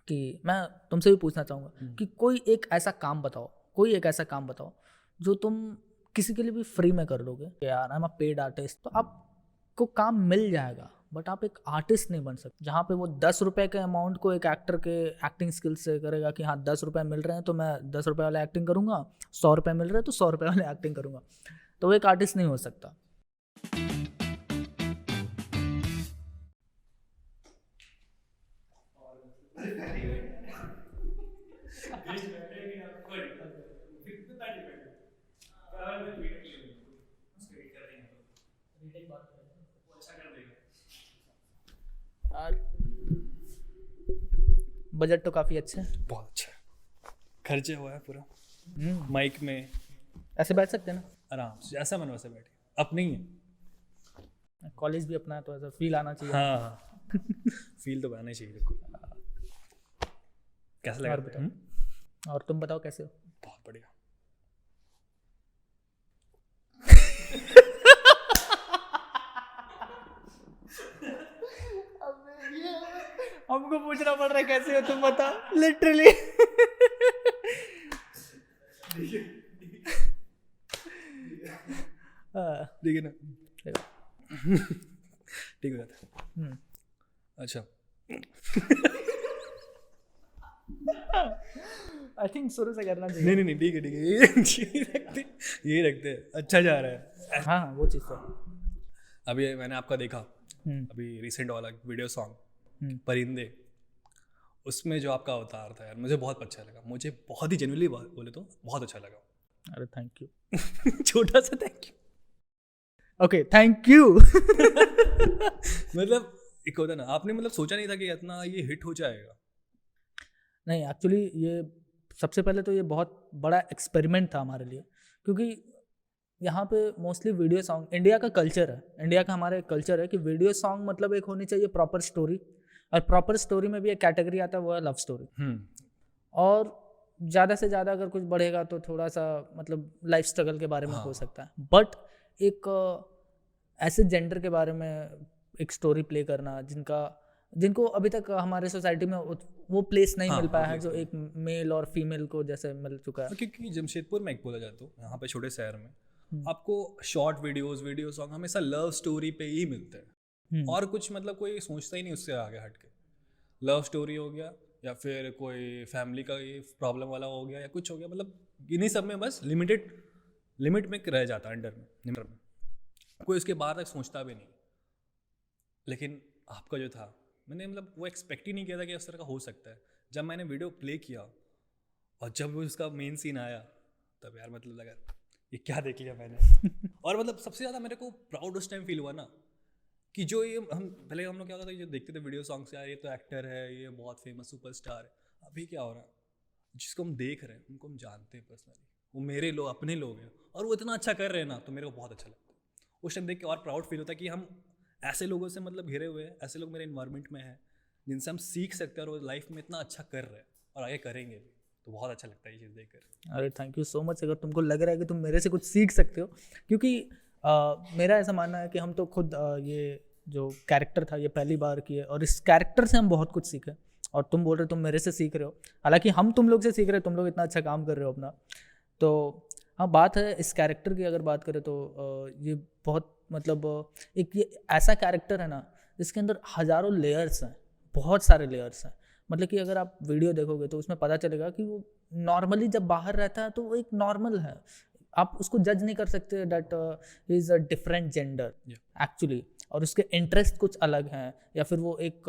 कि मैं तुमसे भी पूछना चाहूँगा कि कोई एक ऐसा काम बताओ जो तुम किसी के लिए भी फ्री में कर लोगे। यार I am a paid artist, तो आपको काम मिल जाएगा बट आप एक आर्टिस्ट नहीं बन सकते। जहाँ पे वो 10 रुपये के अमाउंट को एक एक्टर के एक्टिंग स्किल से करेगा कि हाँ 10 रुपये मिल रहे हैं तो मैं 10 रुपये वाले एक्टिंग करूँगा, 100 रुपये मिल रहे हैं तो 100 रुपये वाले एक्टिंग करूँगा, तो वो एक आर्टिस्ट नहीं हो सकता। बजट तो काफ़ी अच्छा है, बहुत अच्छा है, खर्चे हुआ है पूरा। माइक में ऐसे बैठ सकते हैं ना, आराम से जैसा मन वैसे बैठे, अपने ही है। कॉलेज भी अपना है तो ऐसा फील आना चाहिए। हाँ फील तो बनाना ही चाहिए बिल्कुल। कैसा लगा? और बताओ, और तुम बताओ कैसे हो? बहुत बढ़िया। हमको पूछना पड़ रहा है कैसे हो तुम, बता लिटरली। ठीक है ना? ठीक हो जाता है। अच्छा आई थिंक शुरू से करना चाहिए। नहीं ठीक है ये रखते अच्छा जा रहा है। हाँ वो चीज़ तो। अभी मैंने आपका देखा, अभी रिसेंट वाला वीडियो सॉन्ग परिंदे, उसमें जो आपका अवतार था यार मुझे बहुत अच्छा लगा, मुझे बहुत ही जेन्युइनली बोले तो बहुत अच्छा लगा। अरे थैंक यू। छोटा सा thank you. Okay thank you. मतलब एक होता ना, आपने मतलब सोचा नहीं था कि इतना ये हिट हो जाएगा? नहीं एक्चुअली ये सबसे पहले तो ये बहुत बड़ा एक्सपेरिमेंट था हमारे लिए, क्योंकि यहाँ पे मोस्टली वीडियो सॉन्ग, इंडिया का कल्चर है, इंडिया का हमारा एक कल्चर है कि वीडियो सॉन्ग मतलब एक होनी चाहिए प्रॉपर स्टोरी, और प्रॉपर स्टोरी में भी एक कैटेगरी आता है वो है लव स्टोरी। और ज़्यादा से ज़्यादा अगर कुछ बढ़ेगा तो थोड़ा सा मतलब लाइफ स्ट्रगल के बारे में हो सकता है, बट एक ऐसे जेंडर के बारे में एक स्टोरी प्ले करना जिनको अभी तक हमारे सोसाइटी में वो प्लेस नहीं मिल पाया है, जो एक मेल और फीमेल को जैसे मिल चुका है। क्योंकि जमशेदपुर में एक बोला जाता है, यहाँ पे छोटे शहर में आपको शॉर्ट वीडियो सॉन्ग हमेशा लव स्टोरी पे ही मिलते हैं, और कुछ मतलब कोई सोचता ही नहीं उससे आगे हट के। लव स्टोरी हो गया या फिर कोई फैमिली का प्रॉब्लम वाला हो गया या कुछ हो गया, मतलब इन्हीं सब में बस लिमिट में रह जाता है, अंडर में कोई उसके बाहर तक सोचता भी नहीं। लेकिन आपका जो था, मैंने मतलब वो एक्सपेक्ट ही नहीं किया था कि इस तरह का हो सकता है। जब मैंने वीडियो प्ले किया और जब वो उसका मेन सीन आया तब यार मतलब लगा ये क्या देख लिया मैंने। और मतलब सबसे ज़्यादा मेरे को प्राउड उस टाइम फील हुआ ना कि जो ये हम लोग क्या होता था, जो देखते थे वीडियो सॉन्ग से, यार ये तो एक्टर है, ये बहुत फेमस सुपरस्टार है। अभी क्या हो रहा है, जिसको हम देख रहे हैं उनको हम जानते हैं पर्सनली, वो मेरे लोग अपने लोग हैं, और वो इतना अच्छा कर रहे हैं ना, तो मेरे को बहुत अच्छा लगता है। उस टाइम देख के और प्राउड फील होता है कि हम ऐसे लोगों से मतलब घिरे हुए हैं, ऐसे लोग मेरे इन्वायरमेंट में हैं जिनसे हम सीख सकते हैं और वो लाइफ में इतना अच्छा कर रहे हैं और आगे करेंगे भी, तो बहुत अच्छा लगता है ये चीज़ देखकर। अरे थैंक यू सो मच, अगर तुमको लग रहा है कि तुम मेरे से कुछ सीख सकते हो, क्योंकि मेरा ऐसा मानना है कि हम तो खुद ये जो कैरेक्टर था ये पहली बार किए, और इस कैरेक्टर से हम बहुत कुछ सीखे, और तुम बोल रहे हो तुम मेरे से सीख रहे हो, हालांकि हम तुम लोग से सीख रहे हो, तुम लोग इतना अच्छा काम कर रहे हो अपना। तो हाँ बात है इस कैरेक्टर की, अगर बात करें तो ये बहुत मतलब एक ये ऐसा कैरेक्टर है ना जिसके अंदर हज़ारों लेयर्स हैं, बहुत सारे लेयर्स हैं। मतलब कि अगर आप वीडियो देखोगे तो उसमें पता चलेगा कि वो नॉर्मली जब बाहर रहता है तो वो एक नॉर्मल है, आप उसको जज नहीं कर सकते that he is a different gender actually, और उसके इंटरेस्ट कुछ अलग हैं, या फिर वो एक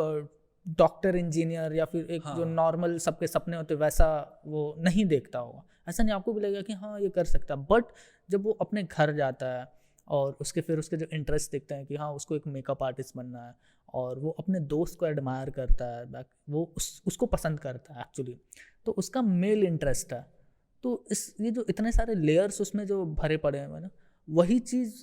डॉक्टर इंजीनियर या फिर एक जो नॉर्मल सबके सपने होते वैसा वो नहीं देखता होगा। ऐसा नहीं, आपको भी लगेगा कि हाँ ये कर सकता है, बट जब वो अपने घर जाता है और उसके जो इंटरेस्ट देखते हैं कि हाँ उसको एक मेकअप आर्टिस्ट बनना है, और वो अपने दोस्त को एडमायर करता है, वो उसको पसंद करता है एक्चुअली, तो उसका मेल इंटरेस्ट है। तो ये जो इतने सारे लेयर्स उसमें जो भरे पड़े हैं ना, वही चीज़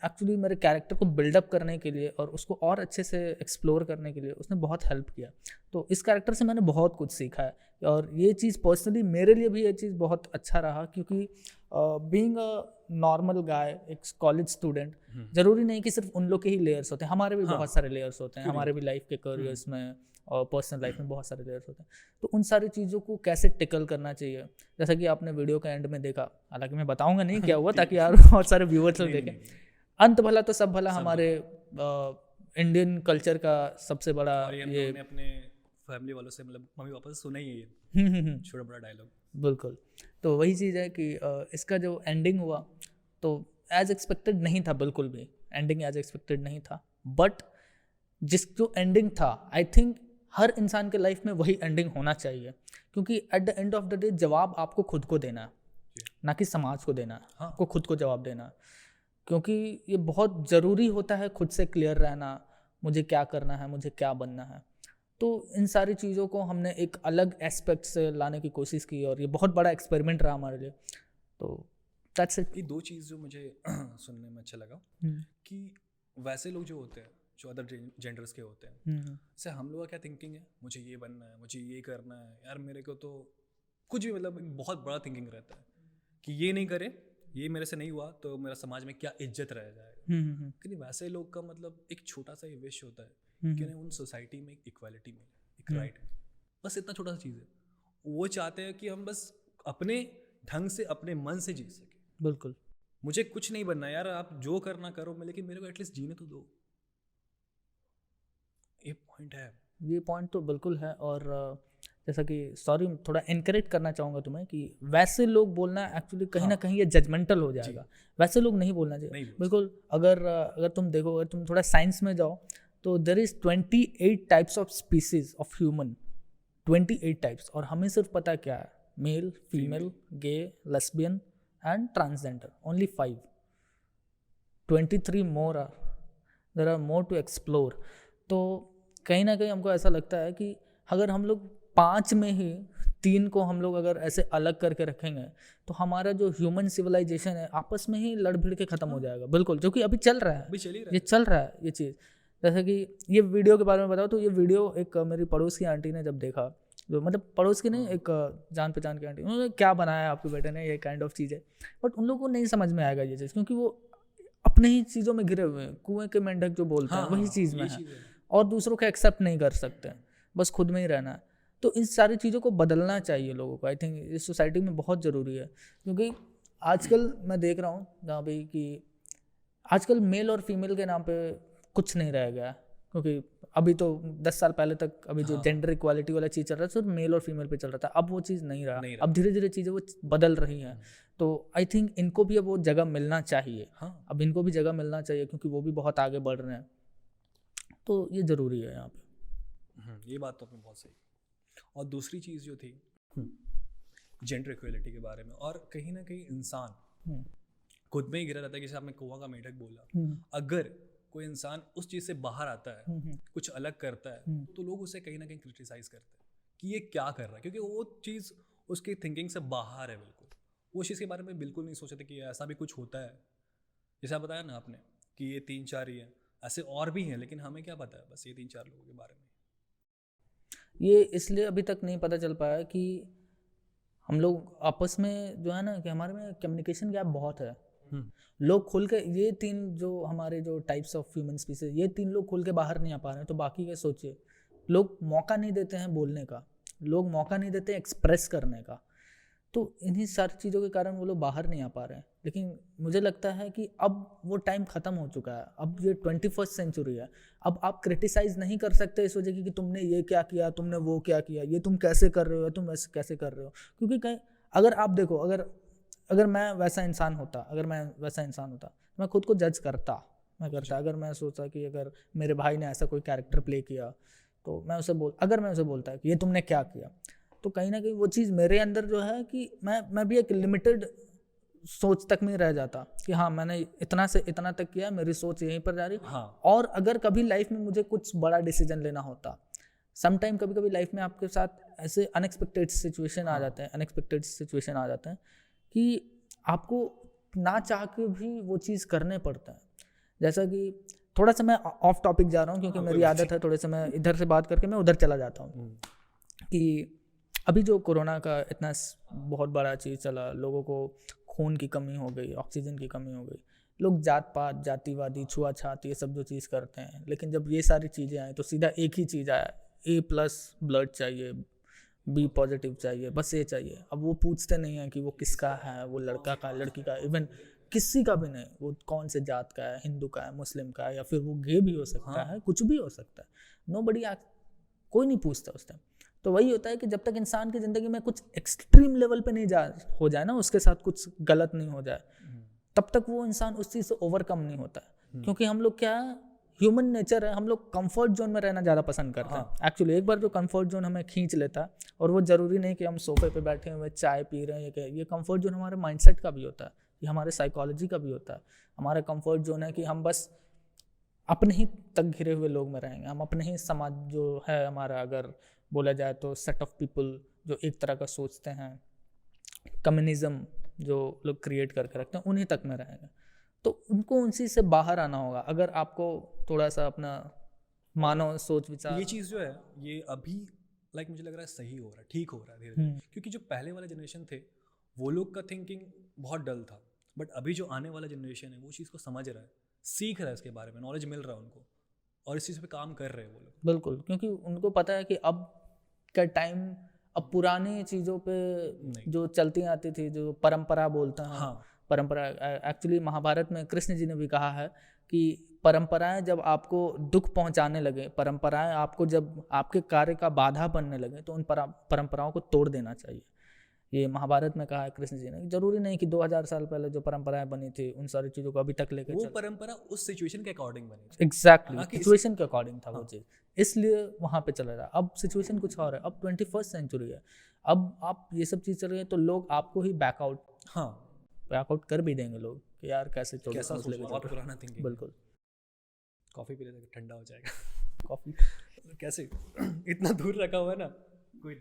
एक्चुअली मेरे कैरेक्टर को बिल्डअप करने के लिए और उसको और अच्छे से एक्सप्लोर करने के लिए उसने बहुत हेल्प किया। तो इस कैरेक्टर से मैंने बहुत कुछ सीखा है, और ये चीज़ पर्सनली मेरे लिए भी ये चीज़ बहुत अच्छा रहा, क्योंकि बीइंग अ नॉर्मल गाय, एक कॉलेज स्टूडेंट, ज़रूरी नहीं कि सिर्फ उन लोग के ही लेयर्स होते हैं, हमारे भी बहुत सारे लेयर्स होते हैं हमारे भी लाइफ के करियर्स में, और पर्सनल लाइफ में बहुत सारे लेयर्स होते हैं। तो उन सारी चीज़ों को कैसे टिकल करना चाहिए, जैसा कि आपने वीडियो के एंड में देखा, हालांकि मैं बताऊंगा नहीं क्या हुआ ताकि यार बहुत सारे व्यूअर्स लोग देखें। अंत भला तो सब भला हमारे इंडियन कल्चर का सबसे बड़ा ये अपने फैमिली वालों से मतलब मम्मी पापा से सुना ही है ये छोटा बड़ा डायलॉग। बिल्कुल, तो वही चीज़ है कि इसका जो एंडिंग हुआ तो एज एक्सपेक्टेड नहीं था, बिल्कुल भी एंडिंग एज एक्सपेक्टेड नहीं था, बट जो एंडिंग था आई थिंक हर इंसान के लाइफ में वही एंडिंग होना चाहिए, क्योंकि at the end of the day जवाब आपको खुद को देना है, ना कि समाज को देना है। हाँ। आपको खुद को जवाब देना है, क्योंकि ये बहुत ज़रूरी होता है खुद से क्लियर रहना, मुझे क्या करना है, मुझे क्या बनना है। तो इन सारी चीज़ों को हमने एक अलग एस्पेक्ट से लाने की कोशिश की और ये बहुत बड़ा एक्सपेरिमेंट रहा हमारे लिए। तो दैट्स इट। ये दो चीज़ जो मुझे सुनने में अच्छा लगा कि वैसे लोग जो होते हैं जो अदर जेंडर्स के होते हैं, जैसे हम लोग का क्या थिंकिंग है, मुझे ये बनना है, मुझे ये करना है, यार मेरे को तो कुछ भी मतलब बहुत बड़ा थिंकिंग रहता है कि ये नहीं करे, ये मेरे से नहीं हुआ तो मेरा समाज में क्या इज्जत रह जाएगा। लेकिन वैसे लोग का मतलब एक छोटा सा ये विश होता है कि उन्हें उन सोसाइटी में एक इक्वालिटी मिले, एक राइट, बस इतना छोटा सा चीज़ है। वो चाहते हैं कि हम बस अपने ढंग से अपने मन से जी सके। बिल्कुल, मुझे कुछ नहीं बनना यार, आप जो करना करो, लेकिन मेरे को एटलीस्ट जीने तो दो। ये पॉइंट है, ये पॉइंट तो बिल्कुल है। और जैसा कि सॉरी थोड़ा इनकरेक्ट करना चाहूँगा तुम्हें कि वैसे लोग बोलना एक्चुअली कहीं ना कहीं ये जजमेंटल हो जाएगा, वैसे लोग नहीं बोलना चाहिए। बिल्कुल, अगर तुम देखो, अगर तुम थोड़ा साइंस में जाओ तो there is 28 types of species of human, 28 types, और हमें सिर्फ पता क्या है, male, female, gay, lesbian and transgender, only 5। 23 more are, there are more to explore. तो कहीं ना कहीं हमको ऐसा लगता है कि अगर हम लोग 5 में ही 3 को हम लोग अगर ऐसे अलग करके रखेंगे तो हमारा जो ह्यूमन सिविलाइजेशन है आपस में ही लड़ भिड़ के ख़त्म हो जाएगा। बिल्कुल, जो कि अभी चल रहा है, ये चल रहा है ये चीज़। जैसे कि ये वीडियो के बारे में बताओ तो ये वीडियो एक मेरी पड़ोस की आंटी ने जब देखा, जो मतलब पड़ोस की नहीं, एक जान पहचान की आंटी, उन्होंने क्या बनाया आपके बेटे ने, ये काइंड ऑफ चीज़ है। बट उन लोगों को नहीं समझ में आएगा ये चीज़, क्योंकि वो अपने ही चीज़ों में घिरे हुए हैं, कुएं के मेंढक जो बोलते हैं वही चीज़ में है, और दूसरों को एक्सेप्ट नहीं कर सकते, बस खुद में ही रहना है। तो इन सारी चीज़ों को बदलना चाहिए लोगों को, आई थिंक इस सोसाइटी में बहुत ज़रूरी है। क्योंकि आजकल मैं देख रहा हूँ जहाँ पे कि आजकल मेल और फीमेल के नाम पे कुछ नहीं रह गया, क्योंकि अभी तो 10 साल पहले तक अभी जो जेंडर इक्वालिटी वाला चीज़ चल रहा था सिर्फ मेल और फीमेल पे चल रहा था, अब वो चीज़ नहीं रहा। अब धीरे धीरे चीज़ें वो बदल रही हैं। तो आई थिंक इनको भी अब वो जगह मिलना चाहिए। अब इनको भी जगह मिलना चाहिए, क्योंकि वो भी बहुत आगे बढ़ रहे हैं, तो ये ज़रूरी है यहाँ पे। ये बात तो आपने बहुत सही। और दूसरी चीज़ जो थी जेंडर इक्वालिटी के बारे में, और कहीं ना कहीं इंसान खुद में ही घिरा रहता है, जैसे आपने कुआं का मेंढक बोला, अगर कोई इंसान उस चीज़ से बाहर आता है, कुछ अलग करता है, तो लोग उसे कहीं ना कहीं क्रिटिसाइज करते हैं कि ये क्या कर रहा है, क्योंकि वो चीज़ उसकी थिंकिंग से बाहर है। बिल्कुल वो चीज़ के बारे में बिल्कुल नहीं सोचते कि ऐसा भी कुछ होता है। जैसे आप बताया ना आपने कि ये 3-4 ही है, ऐसे और भी हैं, लेकिन हमें क्या पता है, बस ये 3-4 लोगों के बारे में। ये इसलिए अभी तक नहीं पता चल पाया कि हम लोग आपस में जो है ना, कि हमारे में कम्युनिकेशन गैप बहुत है। लोग खुल के ये 3 जो हमारे जो टाइप्स ऑफ ह्यूमन स्पीसीज, ये 3 लोग खुल के बाहर नहीं आ पा रहे हैं, तो बाकी क्या सोचिए। लोग मौका नहीं देते हैं बोलने का, लोग मौका नहीं देते एक्सप्रेस करने का, तो इन्हीं सारी चीज़ों के कारण वो लोग बाहर नहीं आ पा रहे हैं। लेकिन मुझे लगता है कि अब वो टाइम ख़त्म हो चुका है, अब ये 21st सेंचुरी है। अब आप क्रिटिसाइज़ नहीं कर सकते इस वजह की कि तुमने ये क्या किया, तुमने वो क्या किया, ये तुम कैसे कर रहे हो, तुम ऐसे कैसे कर रहे हो। क्योंकि कहीं अगर आप देखो, अगर मैं वैसा इंसान होता, मैं खुद को जज करता। अगर मैं सोचा कि अगर मेरे भाई ने ऐसा कोई कैरेक्टर प्ले किया तो मैं उसे बोलता है कि ये तुमने क्या किया, तो कहीं ना कहीं वो चीज़ मेरे अंदर जो है कि मैं भी एक लिमिटेड सोच तक में रह जाता कि हाँ मैंने इतना से इतना तक किया, मेरी सोच यहीं पर जा रही। और अगर कभी लाइफ में मुझे कुछ बड़ा डिसीजन लेना होता, समटाइम कभी लाइफ में आपके साथ ऐसे अनएक्सपेक्टेड सिचुएशन आ जाते हैं कि आपको ना चाह के भी वो चीज़ करने पड़ता है। जैसा कि थोड़ा सा मैं ऑफ टॉपिक जा रहा हूँ, क्योंकि मेरी आदत है थोड़े से मैं इधर से बात करके मैं उधर चला जाता हूँ। कि अभी जो कोरोना का इतना बहुत बड़ा चीज़ चला, लोगों को खून की कमी हो गई, ऑक्सीजन की कमी हो गई, लोग जात पात, जातिवादी, छुआछात, ये सब जो चीज़ करते हैं, लेकिन जब ये सारी चीज़ें आई तो सीधा एक ही चीज़ आया, A+ ब्लड चाहिए, B पॉजिटिव चाहिए, बस ये चाहिए। अब वो पूछते नहीं हैं कि वो किसका है, वो लड़का का, लड़की का, इवन किसी का भी नहीं, वो कौन से जात का है, हिंदू का है, मुस्लिम का है, या फिर वो गे भी हो सकता है, कुछ भी हो सकता है। नोबडी, कोई नहीं पूछता उस टाइम। तो वही होता है कि जब तक इंसान की ज़िंदगी में कुछ एक्सट्रीम लेवल पे नहीं हो जाए ना, उसके साथ कुछ गलत नहीं हो जाए, तब तक वो इंसान उस चीज़ से ओवरकम नहीं होता है। क्योंकि हम लोग क्या, ह्यूमन नेचर है, हम लोग कंफर्ट जोन में रहना ज़्यादा पसंद करते हैं। एक्चुअली एक बार जो कंफर्ट जोन हमें खींच लेता है, और वो ज़रूरी नहीं कि हम सोफे पे बैठे हुए चाय पी रहे हैं, ये कंफर्ट जोन हमारे माइंडसेट का भी होता है, ये हमारे साइकोलॉजी का भी होता है। हमारा कंफर्ट जोन है कि हम बस अपने ही तक घिरे हुए लोग में रहेंगे, हम अपने ही समाज जो है हमारा, अगर बोला जाए तो सेट ऑफ पीपल जो एक तरह का सोचते हैं, कम्युनिज्म जो लोग क्रिएट करके रखते हैं, उन्हीं तक में रहेंगे। तो उनको उन चीज़ से बाहर आना होगा। अगर आपको थोड़ा सा अपना मानव सोच विचार, ये चीज़ जो है ये अभी मुझे लग रहा है सही हो रहा है, ठीक हो रहा है धीरे धीरे। क्योंकि जो पहले वाले जनरेशन थे वो लोग का थिंकिंग बहुत डल था, बट अभी जो आने वाला जनरेशन है वो चीज़ को समझ रहा है, सीख रहा है, इसके बारे में नॉलेज मिल रहा है उनको, और इस चीज़ पे काम कर रहे हैं वो लोग। बिल्कुल, क्योंकि उनको पता है कि अब का टाइम, अब पुरानी चीज़ों पे जो चलती आती थी, जो परंपरा बोलते हैं, हाँ, परंपरा, एक्चुअली महाभारत में कृष्ण जी ने भी कहा है कि परंपराएं जब आपको दुख पहुंचाने लगे, परंपराएं आपको जब आपके कार्य का बाधा बनने लगे, तो उन परंपराओं को तोड़ देना चाहिए। ये महाभारत में कहा है कृष्ण जी ने। जरूरी नहीं कि 2000 साल पहले जो परंपराएं बनी थी उन सारी चीज़ों को अभी तक लेके वो परंपरा उस सिचुएशन के अकॉर्डिंग बनी, एग्जैक्टली सिचुएशन के अकॉर्डिंग था वो चीज़, इसलिए वहाँ पे चल रहा है। अब सिचुएशन कुछ और है, अब 21st सेंचुरी है, अब आप ये सब चीज़ चल रही है, तो लोग आपको ही बैकआउट कर भी देंगे लोग कि यार कैसे पुराना थिंकिंग। बिल्कुल। कॉफ़ी पी लेते ठंडा हो जाएगा। कॉफ़ी कैसे इतना दूर रखा हुआ है ना, कोई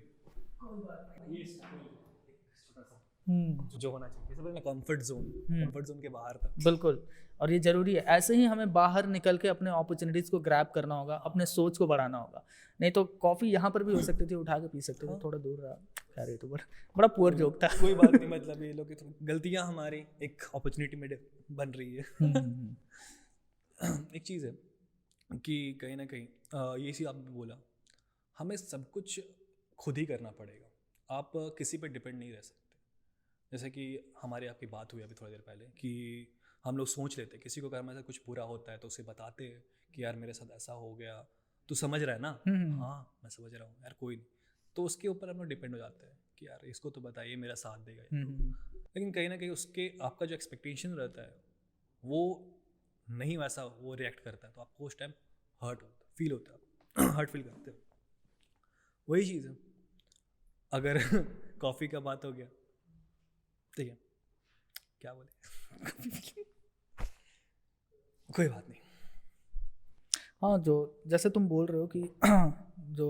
जो होना चाहिए कंफर्ट जोन के बाहर था। बिल्कुल, और ये ज़रूरी है। ऐसे ही हमें बाहर निकल के अपने अपॉर्चुनिटीज़ को ग्रैब करना होगा, अपने सोच को बढ़ाना होगा। नहीं तो कॉफ़ी यहाँ पर भी हो सकती थी, उठा के पी सकते थे, थोड़ा दूर रहा। खैर ये तो बड़ा पुअर जोक था। कोई बात नहीं, मतलब ये लोग गलतियाँ हमारी एक अपॉर्चुनिटी में बन रही है। एक चीज़ है कि कहीं ना कहीं ये चीज़ आपने बोला, हमें सब कुछ खुद ही करना पड़ेगा, आप किसी पे डिपेंड नहीं रह सकते। जैसे कि हमारी आपकी बात हुई अभी थोड़ी देर पहले कि हम लोग सोच लेते, किसी को अगर हमारे साथ कुछ बुरा होता है तो उसे बताते हैं कि यार मेरे साथ ऐसा हो गया, तू समझ रहा है ना? हाँ मैं समझ रहा हूँ यार, कोई नहीं। तो उसके ऊपर हम लोग डिपेंड हो जाते हैं कि यार इसको तो बताइए, मेरा साथ देगा। लेकिन कहीं ना कहीं उसके आपका जो एक्सपेक्टेशन रहता है वो नहीं वैसा वो रिएक्ट करता है, तो आपको उस टाइम हर्ट होता है, फील होता है, हर्ट फील करते हो। वही चीज़ है, अगर कॉफ़ी का बात हो गया, ठीक है क्या बोले कोई बात नहीं। हाँ, जो जैसे तुम बोल रहे हो कि जो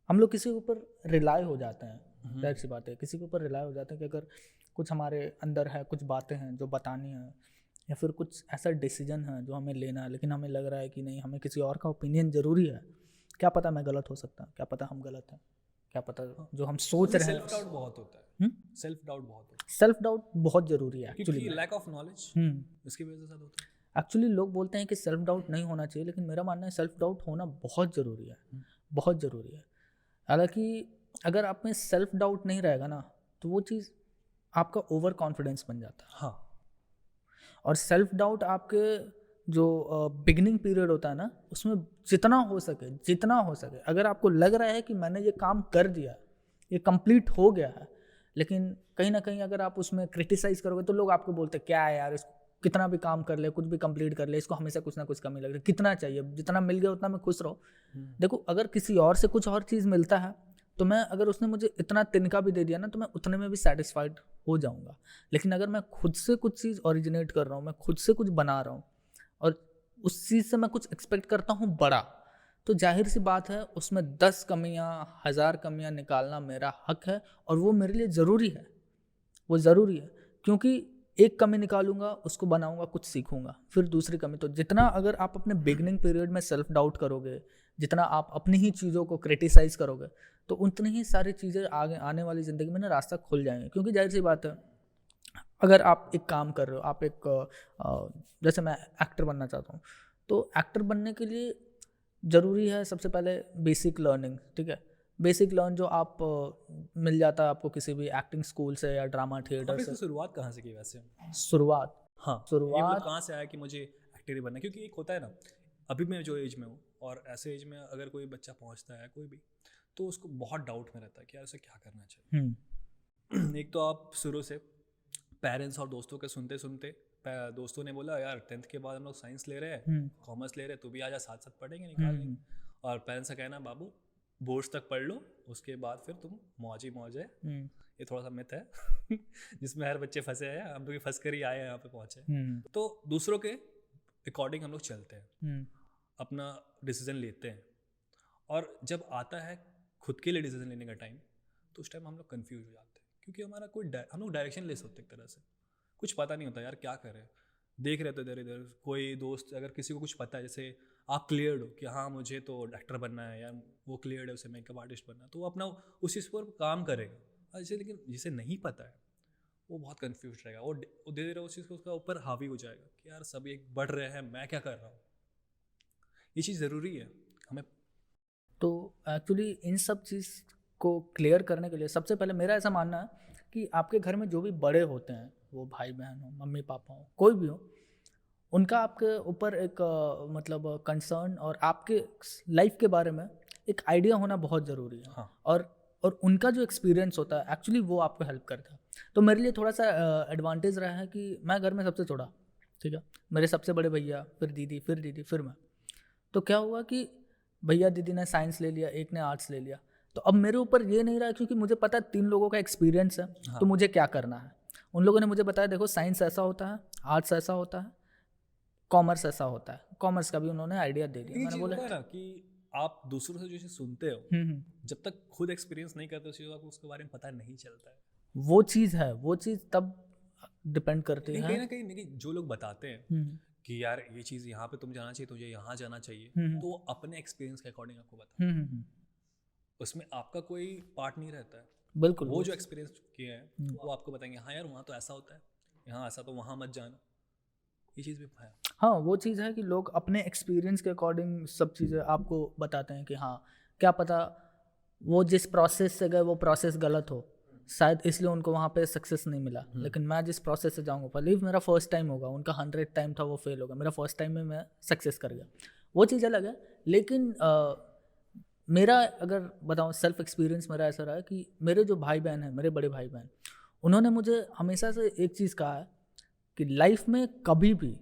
हम लोग किसी के ऊपर रिलाई हो जाते हैं, जाहिर सी बात है किसी के ऊपर रिलाई हो जाते हैं कि अगर कुछ हमारे अंदर है, कुछ बातें हैं जो बतानी है, या फिर कुछ ऐसा डिसीजन है जो हमें लेना है, लेकिन हमें लग रहा है कि नहीं, हमें किसी और का ओपिनियन ज़रूरी है। क्या पता मैं गलत हो सकता, क्या पता हम गलत हैं, क्या पता जो हम सोच रहे हैं। सेल्फ डाउट बहुत होता है, सेल्फ डाउट बहुत ज़रूरी है एक्चुअली, लैक ऑफ नॉलेज इसकी वजह से होता है। एक्चुअली लोग बोलते हैं कि सेल्फ डाउट नहीं होना चाहिए, लेकिन मेरा मानना है सेल्फ डाउट होना बहुत ज़रूरी है, बहुत ज़रूरी है। हालांकि अगर आप में सेल्फ डाउट नहीं रहेगा ना, तो वो चीज़ आपका ओवर कॉन्फिडेंस बन जाता है। हाँ, और सेल्फ डाउट आपके जो बिगनिंग पीरियड होता है ना, उसमें जितना हो सके, अगर आपको लग रहा है कि मैंने ये काम कर दिया, ये कंप्लीट हो गया है, लेकिन कहीं ना कहीं अगर आप उसमें क्रिटिसाइज़ करोगे तो लोग आपको बोलते हैं क्या है यार, इसको कितना भी काम कर ले, कुछ भी कंप्लीट कर ले, इसको हमेशा कुछ ना कुछ कमी लग रही है, कितना चाहिए, जितना मिल गया उतना में खुश रहो। देखो, अगर किसी और से कुछ और चीज़ मिलता है तो मैं, अगर उसने मुझे इतना तिनका भी दे दिया ना, तो मैं उतने में भी सेटिस्फाइड हो जाऊंगा। लेकिन अगर मैं खुद से कुछ चीज़ ओरिजिनेट कर रहा हूँ, मैं खुद से कुछ बना रहा हूँ, और उस चीज़ से मैं कुछ एक्सपेक्ट करता हूँ बड़ा, तो जाहिर सी बात है उसमें 10 कमियाँ 1000 कमियाँ निकालना मेरा हक है, और वो मेरे लिए ज़रूरी है, वो ज़रूरी है। क्योंकि एक कमी निकालूंगा, उसको बनाऊंगा, कुछ सीखूंगा, फिर दूसरी कमी। तो जितना अगर आप अपने बिगनिंग पीरियड में सेल्फ डाउट करोगे, जितना आप अपनी ही चीज़ों को क्रिटिसाइज़ करोगे, तो उतनी ही सारी चीज़ें आगे आने वाली ज़िंदगी में ना रास्ता खुल जाएंगे। क्योंकि जाहिर सी बात है, अगर आप एक काम कर रहे हो, आप एक जैसे मैं एक्टर बनना चाहता हूँ, तो एक्टर बनने के लिए ज़रूरी है सबसे पहले बेसिक लर्निंग, ठीक है। बेसिक लर्न जो आप मिल जाता है आपको किसी भी एक्टिंग स्कूल से या ड्रामा थिएटर आपने से। इसकी शुरुआत कहाँ से की वैसे? शुरुआत हाँ, ये शुरुआत मतलब कहाँ से आया कि मुझे एक्टर ही बनना है? क्योंकि एक होता है ना, अभी मैं जो एज में हूँ और ऐसे एज में अगर कोई बच्चा पहुँचता है कोई भी, तो उसको बहुत डाउट में रहता है कि यार उसे क्या करना चाहिए। एक तो आप शुरू से पेरेंट्स और दोस्तों के सुनते सुनते, दोस्तों ने बोला यार 10th के बाद हम लोग साइंस ले रहे हैं, कॉमर्स ले रहे हैं, तू भी आजा, साथ साथ पढ़ेंगे, निकाल लेंगे। और पेरेंट्स का कहना बाबू बोर्ड्स तक पढ़ लो, उसके बाद फिर तुम मौज ही मौज है। ये थोड़ा सा मिथ है जिसमें हर बच्चे फंसे हैं, हम लोग फंस कर ही आए हैं, यहाँ पे पहुँचे। तो दूसरों के अकॉर्डिंग हम लोग चलते हैं, अपना डिसीजन लेते हैं, और जब आता है खुद के लिए डिसीजन लेने का टाइम, तो उस टाइम हम लोग कन्फ्यूज हो जाते हैं, क्योंकि हमारा कोई हम लोग डायरेक्शन लेस होते एक तरह से, कुछ पता नहीं होता यार क्या करें। देख रहे थे इधर इधर, कोई दोस्त अगर किसी को कुछ पता है, जैसे आप क्लियर्ड हो कि हाँ मुझे तो डॉक्टर बनना है, या वो क्लियर्ड है उसे मेकअप आर्टिस्ट बनना है, तो वो अपना उस चीज़ पर काम करेगा। जैसे लेकिन जिसे नहीं पता है वो बहुत कंफ्यूज रहेगा, वो धीरे धीरे उस चीज़ को उसका ऊपर हावी हो जाएगा कि यार सब एक बढ़ रहे हैं, मैं क्या कर रहा हूँ। ये चीज़ ज़रूरी है हमें। तो एक्चुअली इन सब चीज़ को क्लियर करने के लिए सबसे पहले मेरा ऐसा मानना है कि आपके घर में जो भी बड़े होते हैं, वो भाई बहन हो, मम्मी पापा हो, कोई भी हो, उनका आपके ऊपर एक मतलब कंसर्न और आपके लाइफ के बारे में एक आइडिया होना बहुत ज़रूरी है। हाँ। और उनका जो एक्सपीरियंस होता है एक्चुअली वो आपको हेल्प करता है। तो मेरे लिए थोड़ा सा एडवांटेज रहा है कि मैं घर में सबसे छोटा, ठीक है। मेरे सबसे बड़े भैया, फिर दीदी, फिर मैं। तो क्या हुआ कि भैया दीदी ने साइंस ले लिया, एक ने आर्ट्स ले लिया, तो अब मेरे ऊपर ये नहीं रहा, क्योंकि मुझे पता है 3 लोगों का एक्सपीरियंस है। हाँ। तो मुझे क्या करना है। उन लोगों ने मुझे बताया देखो साइंस ऐसा होता है, आर्ट्स ऐसा होता है, कॉमर्स ऐसा होता है। कॉमर्स का भी उन्होंने आइडिया दे दिया। मैंने बोला ना कि आप दूसरों से जो चीज़ सुनते हो, जब तक खुद एक्सपीरियंस नहीं करते उस चीज़ को, उसके बारे में पता नहीं चलता है। वो चीज़ है, वो चीज़ तब डिपेंड करती है। कहीं ना कहीं जो लोग बताते हैं कि यार ये चीज़ यहाँ पे तुम जाना चाहिए, तुझे यहाँ जाना चाहिए, तो वो अपने एक्सपीरियंस के अकॉर्डिंग आपको बताते हैं। उसमें आपका कोई पार्ट नहीं रहता है। बिल्कुल। वो जो एक्सपीरियंस किए हैं वो आपको बताएंगे, हाँ यार वहाँ तो ऐसा होता है, यहाँ ऐसा, तो वहाँ मत जाना। ये चीज़ भी है। हाँ, वो चीज़ है कि लोग अपने एक्सपीरियंस के अकॉर्डिंग सब चीज़ें आपको बताते हैं कि हाँ क्या पता वो जिस प्रोसेस से गए वो प्रोसेस गलत हो, शायद इसलिए उनको वहाँ पे सक्सेस नहीं मिला। लेकिन मैं जिस प्रोसेस से जाऊँगा, बिलीव मेरा फर्स्ट टाइम होगा, उनका 100 टाइम था वो फेल होगा, मेरा फर्स्ट टाइम में मैं सक्सेस कर गया, वो चीज़ अलग है। लेकिन मेरा अगर बताऊँ सेल्फ एक्सपीरियंस मेरा ऐसा रहा है कि मेरे जो भाई बहन हैं, मेरे बड़े भाई बहन, उन्होंने मुझे हमेशा से एक चीज़ कहा है कि लाइफ में कभी भी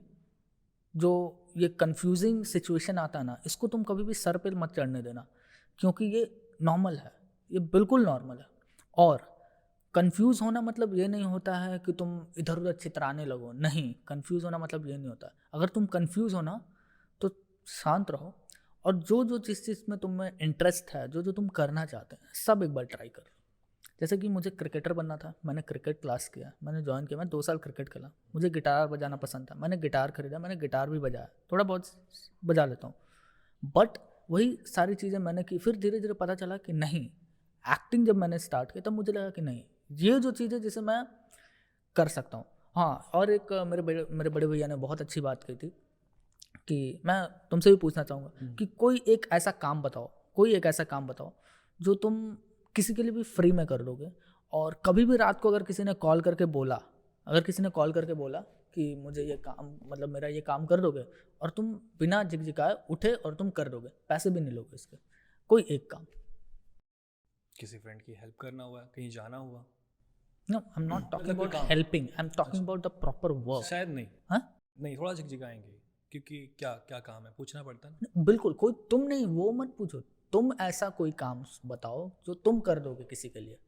जो ये कंफ्यूजिंग सिचुएशन आता है ना, इसको तुम कभी भी सर पे मत चढ़ने देना, क्योंकि ये नॉर्मल है, ये बिल्कुल नॉर्मल है। और कंफ्यूज होना मतलब ये नहीं होता है कि तुम इधर उधर चितराने लगो, नहीं, कंफ्यूज होना मतलब ये नहीं होता। अगर तुम कंफ्यूज हो ना तो शांत रहो, और जो जिस चीज़ में तुम्हें इंटरेस्ट है, जो तुम करना चाहते हैं, सब एक बार ट्राई करो। जैसे कि मुझे क्रिकेटर बनना था, मैंने क्रिकेट क्लास किया, मैंने ज्वाइन किया, मैं 2 साल क्रिकेट खेला। मुझे गिटार बजाना पसंद था, मैंने गिटार खरीदा, मैंने गिटार भी बजाया, थोड़ा बहुत बजा लेता हूँ। बट वही सारी चीज़ें मैंने की। फिर धीरे धीरे पता चला कि नहीं, एक्टिंग जब मैंने स्टार्ट किया तब मुझे लगा कि नहीं, ये जो चीज़ है जिसे मैं कर सकता हूँ। हाँ, और एक मेरे बड़े भैया ने बहुत अच्छी बात कही थी कि मैं तुमसे भी पूछना चाहूँगा कि कोई एक ऐसा काम बताओ जो तुम किसी के लिए भी फ्री में कर लोगे, और कभी भी रात को अगर किसी ने कॉल करके बोला कि मुझे ये काम, मतलब मेरा ये काम कर दोगे, और तुम बिना झिकझिकाए उठे और तुम कर दोगे, पैसे भी नहीं लोगे इसके, कोई एक काम। किसी फ्रेंड की हेल्प करना हुआ, कहीं जाना हुआ। No, I am not talking about helping, I am talking about the proper work. शायद नहीं, हाँ नहीं, थोड़ा झिकझिकाएंगे, क्योंकि क्या क्या काम है पूछना पड़ता है ना। बिल्कुल, कोई तुम नहीं, वो मत पूछो, तुम ऐसा कोई काम बताओ जो तुम कर दोगे किसी के लिए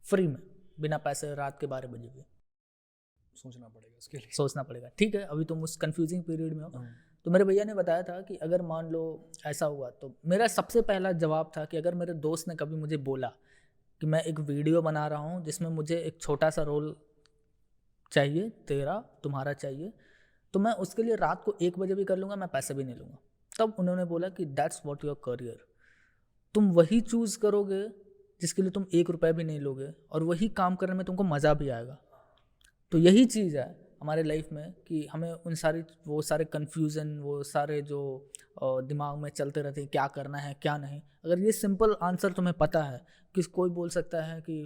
फ्री में, बिना पैसे, रात के 12 बजे भी। सोचना पड़ेगा उसके लिए, सोचना पड़ेगा, ठीक है। अभी तुम उस कंफ्यूजिंग पीरियड में हो। तो मेरे भैया ने बताया था कि अगर मान लो ऐसा हुआ, तो मेरा सबसे पहला जवाब था कि अगर मेरे दोस्त ने कभी मुझे बोला कि मैं एक वीडियो बना रहा हूँ जिसमें मुझे एक छोटा सा रोल चाहिए, तुम्हारा चाहिए, तो मैं उसके लिए रात को 1 बजे भी कर लूँगा, मैं पैसे भी नहीं लूँगा। तब उन्होंने बोला कि दैट्स व्हाट योर करियर, तुम वही चूज़ करोगे जिसके लिए तुम 1 रुपया भी नहीं लोगे, और वही काम करने में तुमको मज़ा भी आएगा। तो यही चीज़ है, हमारे लाइफ में कि हमें वो सारे कन्फ्यूज़न, वो सारे जो दिमाग में चलते रहते हैं क्या करना है क्या नहीं, अगर ये सिंपल आंसर तुम्हें पता है कि कोई बोल सकता है कि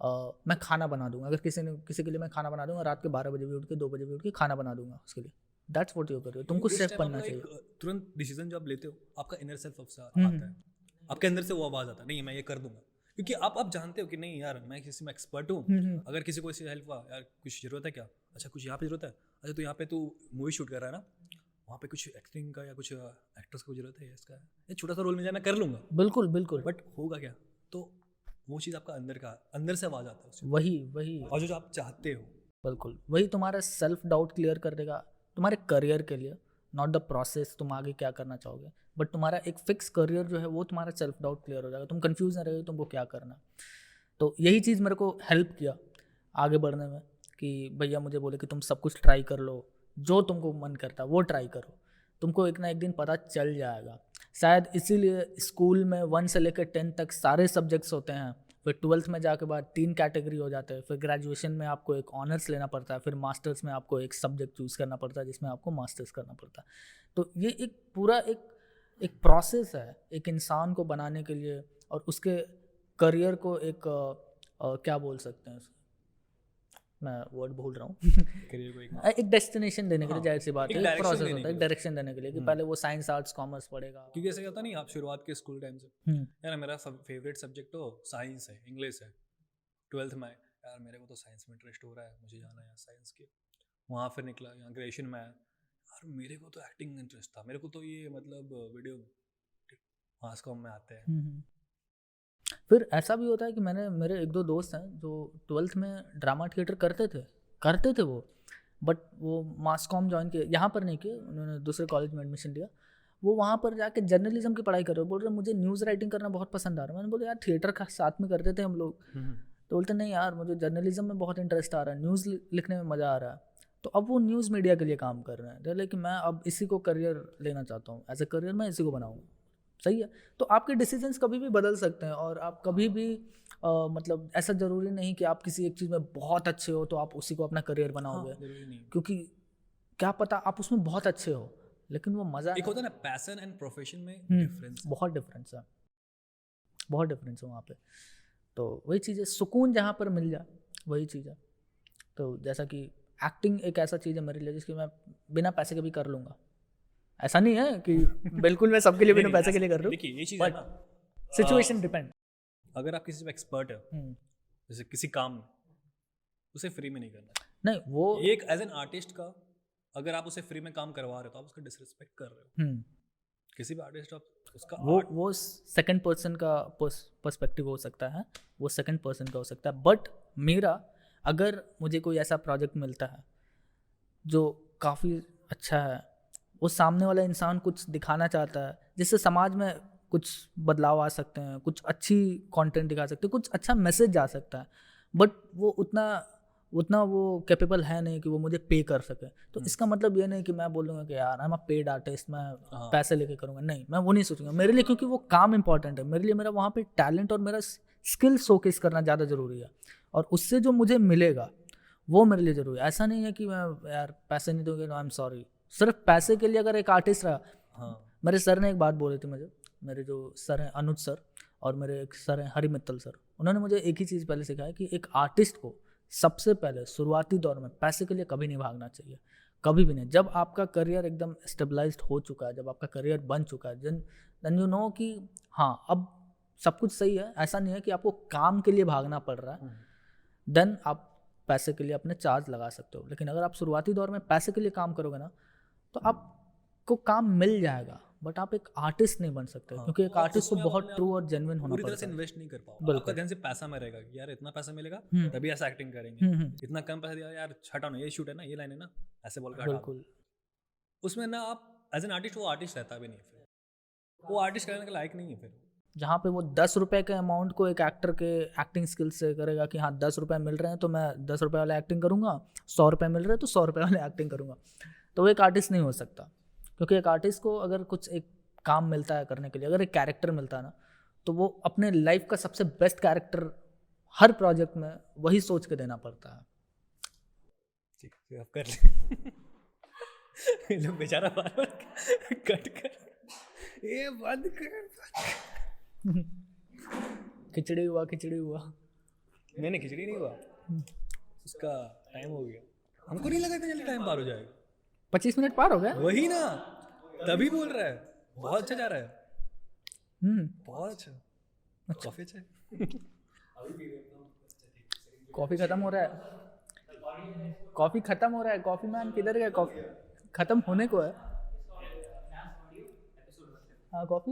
मैं खाना बना दूंगा, अगर किसी के लिए मैं खाना बना दूंगा, रात के 12 बजे भी उठ के 2 बजे भी उठ के खाना बना दूंगा उसके लिए, दैट्स व्हाट यू कर रहे हो, तुमको सेफ बनना चाहिए। तुरंत डिसीजन जो आप लेते हो आपका इनर सेल्फ आता है, आपके अंदर से वो आवाज़ आता है नहीं मैं ये कर दूंगा, क्योंकि आप जानते हो कि नहीं यार मैं किसी में एक्सपर्ट हूँ, अगर किसी को इससे हेल्प हुआ यार कुछ ज़रूरत है क्या, अच्छा कुछ यहाँ पे ज़रूरत है, अच्छा तो यहाँ पे तू मूवी शूट कर रहा है ना, वहाँ पे कुछ एक्टिंग का या कुछ एक्टर्स को ज़रूरत है, इसका ये छोटा सा रोल मिल जाए मैं कर लूँगा। बिल्कुल बिल्कुल, बट होगा क्या, तो वो चीज़ आपका अंदर से आवाज़ आता है, वही और जो आप चाहते हो, बिल्कुल वही तुम्हारा सेल्फ डाउट क्लियर कर देगा तुम्हारे करियर के लिए, नॉट द प्रोसेस तुम आगे क्या करना चाहोगे, बट तुम्हारा एक फिक्स करियर जो है वो तुम्हारा सेल्फ डाउट क्लियर हो जाएगा, तुम कंफ्यूज नहीं रहोगे तुमको क्या करना। तो यही चीज़ मेरे को हेल्प किया आगे बढ़ने में कि भैया मुझे बोले कि तुम सब कुछ ट्राई कर लो, जो तुमको मन करता है वो ट्राई करो, तुमको एक ना एक दिन पता चल जाएगा। शायद इसीलिए स्कूल में 1 से लेकर 10 तक सारे सब्जेक्ट्स होते हैं, फिर 12th में जाके बाद 3 कैटेगरी हो जाते हैं, फिर ग्रेजुएशन में आपको एक ऑनर्स लेना पड़ता है, फिर मास्टर्स में आपको एक सब्जेक्ट चूज़ करना पड़ता है जिसमें आपको मास्टर्स करना पड़ता है। तो ये एक पूरा एक प्रोसेस है एक इंसान को बनाने के लिए, और उसके करियर को एक क्या बोल सकते हैं, मैं वर्ड भूल रहा हूँ करियर को एक डेस्टिनेशन देने के लिए, जाहिर सी बात है, एक प्रोसेस होता है, एक डायरेक्शन देने के लिए कि पहले वो साइंस आर्ट्स कॉमर्स पढ़ेगा, क्योंकि ऐसा होता नहीं आप शुरुआत के स्कूल टाइम से यार मेरा फेवरेट सब्जेक्ट तो साइंस है, इंग्लिश है, 12th में यार मेरे को तो साइंस में इंटरेस्ट हो रहा है, मुझे जाना है साइंस के, वहाँ फिर निकला यहाँ ग्रेजुएशन में आया, यार मेरे को तो एक्टिंग में इंटरेस्ट था, मेरे को तो ये मतलब वीडियो मास कॉम में आते हैं। फिर ऐसा भी होता है कि मेरे 1-2 दोस्त हैं जो 12th में ड्रामा थिएटर करते थे वो, बट वो मास कॉम ज्वाइन किए, यहाँ पर नहीं किए, उन्होंने दूसरे कॉलेज में एडमिशन लिया, वो वहाँ पर जाके जर्नलिज्म की पढ़ाई कर रहे हो, बोल रहे मुझे न्यूज़ राइटिंग करना बहुत पसंद आ रहा है। मैंने बोला यार थिएटर का साथ में करते थे हम लोग, तो बोलते नहीं यार मुझे जर्नलिज्म में बहुत इंटरेस्ट आ रहा है, न्यूज़ लिखने में मज़ा आ रहा है। तो अब वो न्यूज़ मीडिया के लिए काम कर रहे हैं, लेकिन मैं अब इसी को करियर लेना चाहता हूँ, एज ए करियर मैं इसी को बनाऊँगा। सही है, तो आपके डिसीजंस कभी भी बदल सकते हैं, और आप कभी भी मतलब ऐसा ज़रूरी नहीं कि आप किसी एक चीज़ में बहुत अच्छे हो तो आप उसी को अपना करियर बनाओगे। क्योंकि क्या पता आप उसमें बहुत अच्छे हो लेकिन वो मज़ा एक होता है ना पैशन एंड प्रोफेशन में डिफरेंस, बहुत डिफरेंस है वहाँ पे। तो वही चीज़ है, सुकून जहाँ पर मिल जाए वही चीज़ है। तो जैसा कि एक्टिंग एक ऐसा चीज़ है मेरे लिए जिसकी मैं बिना पैसे के भी कर लूँगा, ऐसा नहीं है कि बिल्कुल मैं सबके लिए बिना पैसे के लिए कर रहा हूँ। देखिए ये चीज़ है ना, सिचुएशन डिपेंड। अगर आप किसी में एक्सपर्ट है जैसे किसी काम में, उसे फ्री में नहीं करना नहीं, वो एक एज एन आर्टिस्ट का अगर आप उसे फ्री में काम करवा रहे हो तो आप उसका डिसरिस्पेक्ट कर रहे हो। किसी भी आर्टिस्ट आप उसका वो सेकंड पर्सन का पर्सपेक्टिव हो सकता है, वो सेकंड पर्सन का हो सकता है, बट मेरा अगर मुझे कोई ऐसा प्रोजेक्ट मिलता है जो काफ़ी अच्छा है, वो सामने वाला इंसान कुछ दिखाना चाहता है जिससे समाज में कुछ बदलाव आ सकते हैं, कुछ अच्छी कंटेंट दिखा सकते हैं, कुछ अच्छा मैसेज जा सकता है, बट वो उतना वो कैपेबल है नहीं कि वो मुझे पे कर सके। तो इसका मतलब ये नहीं कि मैं बोलूँगा कि यार I am a paid artist, मैं पैसे लेके करूँगा, नहीं, मैं वो नहीं सोचूंगा मेरे लिए, क्योंकि वो काम इंपॉर्टेंट है मेरे लिए, मेरा वहाँ पे टैलेंट और मेरा स्किल शोकेस करना ज़्यादा ज़रूरी है, और उससे जो मुझे मिलेगा वो मेरे लिए ज़रूरी है। ऐसा नहीं है कि मैं यार पैसे नहीं दोगे, आई एम सॉरी, सिर्फ पैसे के लिए अगर एक आर्टिस्ट रहा। मेरे सर ने एक बात बोली थी मुझे, मेरे जो सर हैं अनुज सर और मेरे एक सर हैं हरि मित्तल सर, उन्होंने मुझे एक ही चीज़ पहले सिखाया कि एक आर्टिस्ट को सबसे पहले शुरुआती दौर में पैसे के लिए कभी नहीं भागना चाहिए, कभी भी नहीं। जब आपका करियर एकदम स्टेबलाइज्ड हो चुका है, जब आपका करियर बन चुका है, देन यू नो कि हाँ अब सब कुछ सही है, ऐसा नहीं है कि आपको काम के लिए भागना पड़ रहा है, देन आप पैसे के लिए अपने चार्ज लगा सकते हो। लेकिन अगर आप शुरुआती दौर में पैसे के लिए काम करोगे ना तो आपको काम मिल जाएगा, बट आप एक आर्टिस्ट नहीं बन सकते, क्योंकि एक आर्टिस्ट को बहुत ट्रू और जेन्युइन होना पड़ता है। पूरी तरह से इन्वेस्ट नहीं कर पाओगे, आपका ध्यान से पैसा में रहेगा कि यार इतना पैसा मिलेगा तभी ऐसा एक्टिंग करेंगे, इतना कम पैसा दिया यार हटाओ ना, ये शूट है ना, ये लाइन है ना, ऐसे बोल कर बिल्कुल उसमें ना आप एज एन आर्टिस्ट वो आर्टिस्ट रहता भी नहीं, फिर वो आर्टिस्ट करने के लायक नहीं है। फिर जहाँ पे वो 10 रुपये के अमाउंट को एक एक्टर के एक्टिंग स्किल से करेगा कि हाँ 10 रुपये मिल रहे हैं तो मैं 10 रुपये वाला एक्टिंग करूँगा, 100 रुपये मिल रहे हैं तो 100 रुपये वाले एक्टिंग करूँगा, तो वो एक आर्टिस्ट नहीं हो सकता। क्योंकि एक आर्टिस्ट को अगर कुछ एक काम मिलता है करने के लिए, अगर एक कैरेक्टर मिलता है ना, तो वो अपने लाइफ का सबसे बेस्ट कैरेक्टर हर प्रोजेक्ट में वही सोच के देना पड़ता है। ठीक है अब कर ले लोग बेचारा बार बार कट कर ये बंद कर खिचड़ी हुआ नहीं नहीं खिचड़ी नहीं हुआ उसका टाइम हो गया हमको नहीं लगा था जल्दी टाइम पार हो जाएगा 25 मिनट पार हो गया। वही ना तभी बोल रहा है बहुत अच्छा जा रहा है बहुत अच्छा कॉफी अच्छा है कॉफी खत्म हो रहा है कॉफी मैन किधर गया कॉफी खत्म होने को है। हाँ कॉफी